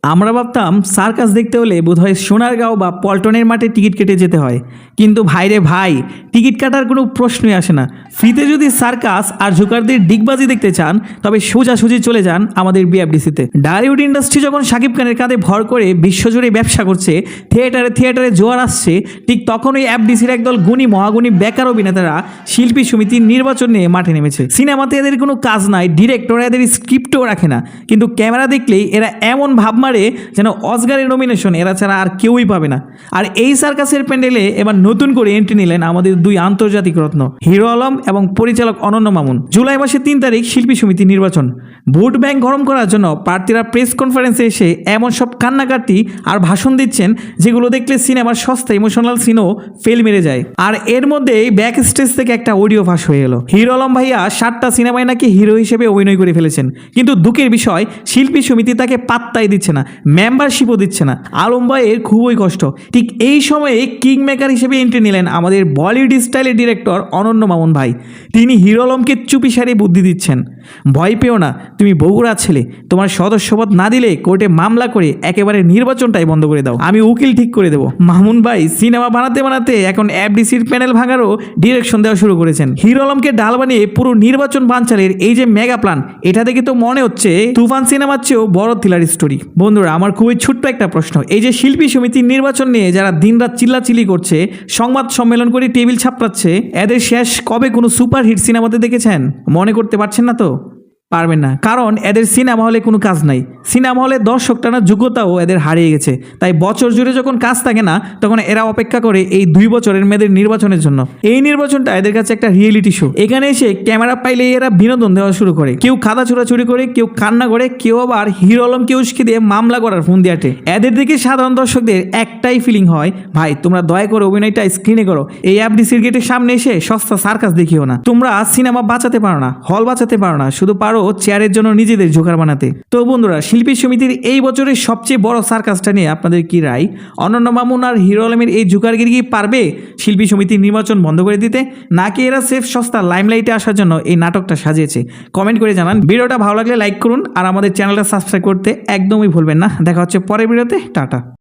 আমরা ভাবতাম সার্কাস দেখতে হলে বোধহয় সোনারগাঁও বা পল্টনের মাঠে টিকিট কেটে যেতে হয়, কিন্তু ভাইরে ভাই, টিকিট কাটার কোনো প্রশ্নই আসে না। ফ্রিতে যদি সার্কাস আর জোকারদের ডিগবাজি দেখতে চান তবে সোজাসুজি চলে যান আমাদের বিএফডিসিতে। ঢালিউড ইন্ডাস্ট্রি যখন শাকিব খানের কাঁধে ভর করে বিশ্বজুড়ে ব্যবসা করছে, থিয়েটারে থিয়েটারে জোয়ার আসছে, ঠিক তখনই এফডিসির একদল গুণী মহাগুণী বেকার অভিনেতারা শিল্পী সমিতির নির্বাচন নিয়ে মাঠে নেমেছে। সিনেমাতে এদের কোনো কাজ নাই, ডিরেক্টর এদের স্ক্রিপ্টও রাখে না, কিন্তু ক্যামেরা দেখলেই এরা এমন ভাব মারে যেন অস্কারের নমিনেশন এরা ছাড়া আর কেউই পাবে না। আর এই সার্কাসের প্যান্ডেলে এবার নতুন করে এন্ট্রি নিলেন আমাদের দুই আন্তর্জাতিক রত্ন হিরো আলম এবং পরিচালক অনন্য মামুন। জুলাই মাসের 3 তারিখ শিল্পী সমিতি নির্বাচন। ভোট ব্যাংক গরম করার জন্য প্রার্থীরা প্রেস কনফারেন্সে এসে এমন সব কান্নাকাটি আর ভাষণ দিচ্ছেন যেগুলো দেখলে সিনেমার সস্তা ইমোশনাল সিনও ফেল মেরে যায়। আর এর মধ্যেই ব্যাক স্টেজ থেকে একটা অডিও ফাঁস হয়ে এলো, হিরো আলম ভাইয়া 7টা সিনেমায় নাকি হিরো হিসেবে অভিনয় করে ফেলেছেন, কিন্তু দুঃখের বিষয় শিল্পী সমিতি তাকে পাত্তাই দিচ্ছে না, মেম্বারশিপও দিচ্ছে না। আলম ভাইয়ের খুবই কষ্ট। ঠিক এই সময়ে কিং মেকার হিসেবে এন্ট্রি নিলেন আমাদের বলিউড স্টাইলের ডিরেক্টর অনন্য মামুন ভাই। তিনি হিরো আলমকে চুপি সারে বুদ্ধি দিচ্ছেন, ভয় পেও না, তুমি বগুড়া ছেলে, তোমার সদস্যপদ না দিলে কোর্টে মামলা করে একেবারে নির্বাচনটাই বন্ধ করে দাও, আমি উকিল ঠিক করে দেবো। মামুন ভাই সিনেমা বানাতে বানাতে এখন এফডিসির প্যানেল ভাঙারও ডিরেকশন দেওয়া শুরু করেছেন। হিরো আলমকে ডাল বানিয়ে পুরো নির্বাচন বানচালের এই যে মেগা প্ল্যান, এটা দেখে তো মনে হচ্ছে তুফান সিনেমার চেয়েও বড় থ্রিলার স্টোরি। বন্ধুরা, আমার খুবই ছোট্ট একটা প্রশ্ন, এই যে শিল্পী সমিতির নির্বাচন নিয়ে যারা দিনরাত চিল্লাচিল্লি করছে, সংবাদ সম্মেলন করে টেবিল ছাপড়াচ্ছে, এদের শেষ কবে কোনো সুপারহিট সিনেমাতে দেখেছেন? মনে করতে পারছেন না তো? পারবেন না, কারণ এদের সিনেমা হলে কোনো কাজ নাই। সিনেমা হলে দর্শক টানার যোগ্যতাও এদের হারিয়ে গেছে। তাই বছর জুড়ে যখন কাজ থাকে না, তখন এরা অপেক্ষা করে এই 2 বছরের মেয়েদের নির্বাচনের জন্য। এই নির্বাচনটা এদের কাছে একটা রিয়েলিটি শো। এখানে এসে ক্যামেরা পাইলে এরা বিনোদন দেওয়া শুরু করে, কেউ খাতা ছোড়াছুড়ি করে, কেউ কান্না করে, কেউ আবার হিরো আলমকে উস্কে দিয়ে মামলা করার ফোন দিয়ে আটে। এদের দিকে সাধারণ দর্শকদের একটাই ফিলিং হয়, ভাই তোমরা দয়া করে অভিনয়টা স্ক্রিনে করো, এই এফডিসির গেটের সামনে এসে সস্তা সার্কাস দেখিও না। তোমরা সিনেমা বাঁচাতে পারো না, হল বাঁচাতে পারো না, শুধু পারো চেয়ারের জন্য নিজেদের জোগাড় বানাতে। তো বন্ধুরা, শিল্পী সমিতির এই বছরের সবচেয়ে বড় সার্কাসটা নিয়ে আপনাদের কি রায়? অনন্য মামুন আর হিরো আলমের এই জোগাড়গিরি কি পারবে শিল্পী সমিতির নির্বাচন বন্ধ করে দিতে, নাকি এরা সেফ সস্তা লাইমলাইটে আসার জন্য এই নাটকটা সাজিয়েছে? কমেন্ট করে জানান। ভিডিওটা ভালো লাগলে লাইক করুন আর আমাদের চ্যানেলটা সাবস্ক্রাইব করতে একদমই ভুলবেন না। দেখা হচ্ছে পরের ভিডিওতে। টাটা।